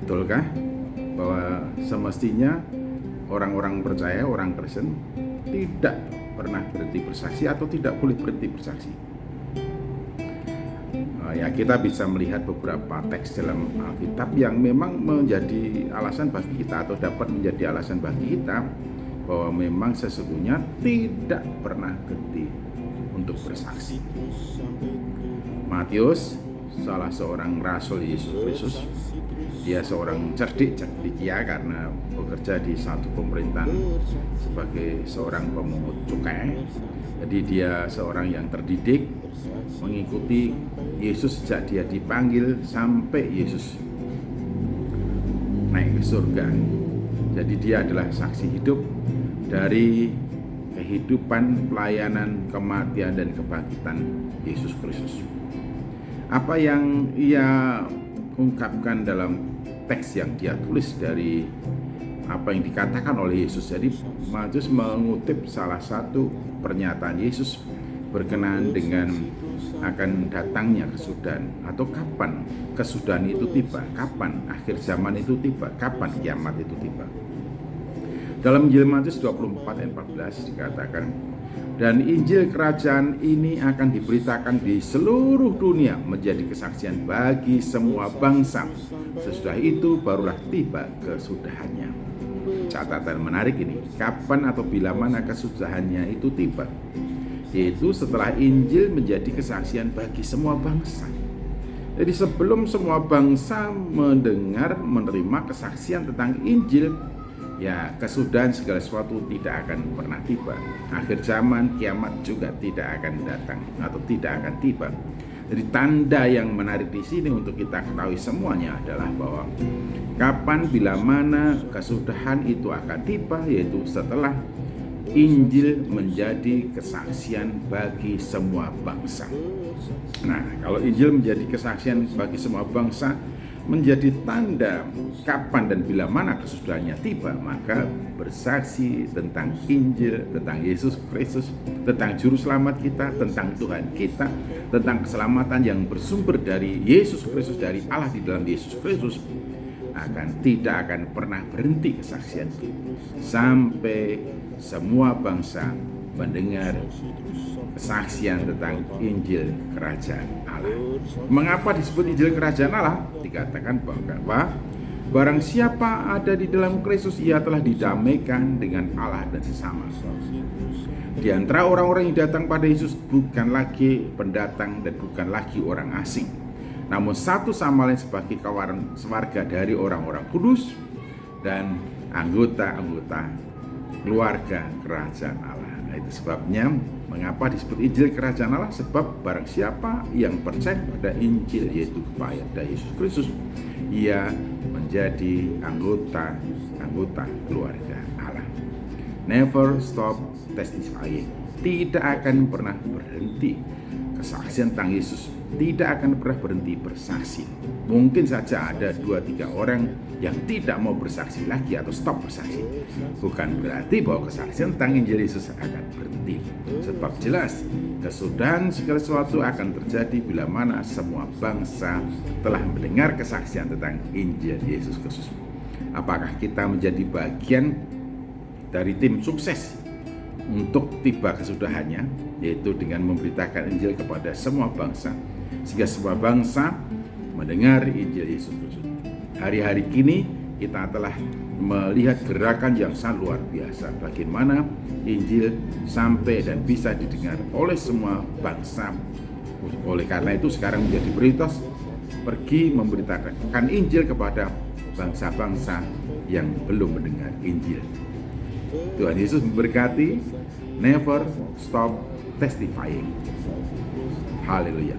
Betulkah bahwa semestinya orang-orang percaya, orang Kristen tidak pernah berhenti bersaksi atau tidak boleh berhenti bersaksi? Ya, kita bisa melihat beberapa teks dalam Alkitab yang memang menjadi alasan bagi kita atau dapat menjadi alasan bagi kita bahwa memang sesungguhnya tidak pernah berhenti untuk bersaksi. Matius, salah seorang rasul Yesus Kristus, dia seorang cerdik ya, karena bekerja di satu pemerintahan sebagai seorang pemungut cukai. Jadi dia seorang yang terdidik, mengikuti Yesus sejak dia dipanggil sampai Yesus naik ke surga. Jadi dia adalah saksi hidup dari kehidupan, pelayanan, kematian, dan kebangkitan Yesus Kristus. Apa yang ia ungkapkan dalam teks yang dia tulis dari apa yang dikatakan oleh Yesus. Jadi Matius mengutip salah satu pernyataan Yesus berkenaan dengan akan datangnya kesudahan atau kapan kesudahan itu tiba, kapan akhir zaman itu tiba, kapan kiamat itu tiba. Dalam Injil Matius 24 ayat 14 dikatakan, dan Injil kerajaan ini akan diberitakan di seluruh dunia menjadi kesaksian bagi semua bangsa. Sesudah itu barulah tiba kesudahannya. Catatan menarik ini, kapan atau bila mana kesudahannya itu tiba? Yaitu setelah Injil menjadi kesaksian bagi semua bangsa. Jadi sebelum semua bangsa mendengar, menerima kesaksian tentang Injil, ya kesudahan segala sesuatu tidak akan pernah tiba. Akhir zaman, kiamat juga tidak akan datang atau tidak akan tiba. Jadi tanda yang menarik di sini untuk kita ketahui semuanya adalah bahwa kapan bila mana kesudahan itu akan tiba, yaitu setelah Injil menjadi kesaksian bagi semua bangsa. Nah, kalau Injil menjadi kesaksian bagi semua bangsa, menjadi tanda kapan dan bila mana kesudahannya tiba, maka bersaksi tentang Injil, tentang Yesus Kristus, tentang Juru Selamat kita, tentang Tuhan kita, tentang keselamatan yang bersumber dari Yesus Kristus, dari Allah di dalam Yesus Kristus, tidak akan pernah berhenti kesaksian itu sampai semua bangsa mendengar kesaksian tentang Injil Kerajaan Allah. Mengapa disebut Injil Kerajaan Allah? Dikatakan bahwa barang siapa ada di dalam Kristus, ia telah didamaikan dengan Allah dan sesama. Di antara orang-orang yang datang pada Yesus bukan lagi pendatang dan bukan lagi orang asing, namun satu sama lain sebagai kawan sewarga dari orang-orang kudus dan anggota-anggota keluarga Kerajaan Allah. Itu sebabnya mengapa disebut Injil Kerajaan Allah, sebab barang siapa yang percaya pada Injil, yaitu kepada Yesus Kristus, ia menjadi anggota keluarga Allah. Never stop testifying. Tidak akan pernah berhenti kesaksian tentang Yesus, tidak akan pernah berhenti bersaksi. Mungkin saja ada 2-3 orang yang tidak mau bersaksi lagi atau stop bersaksi. Bukan berarti bahwa kesaksian tentang Injil Yesus akan berhenti. Sebab jelas kesudahan segala sesuatu akan terjadi bila mana semua bangsa telah mendengar kesaksian tentang Injil Yesus Kristus. Apakah kita menjadi bagian dari tim sukses untuk tiba kesudahannya, yaitu dengan memberitakan Injil kepada semua bangsa, sehingga semua bangsa mendengar Injil Yesus Kristus. Hari-hari kini kita telah melihat gerakan yang sangat luar biasa, bagaimana Injil sampai dan bisa didengar oleh semua bangsa. Oleh karena itu sekarang menjadi prioritas pergi memberitakan Injil kepada bangsa-bangsa yang belum mendengar Injil. Tuhan Yesus memberkati. Never stop testifying. Haleluya.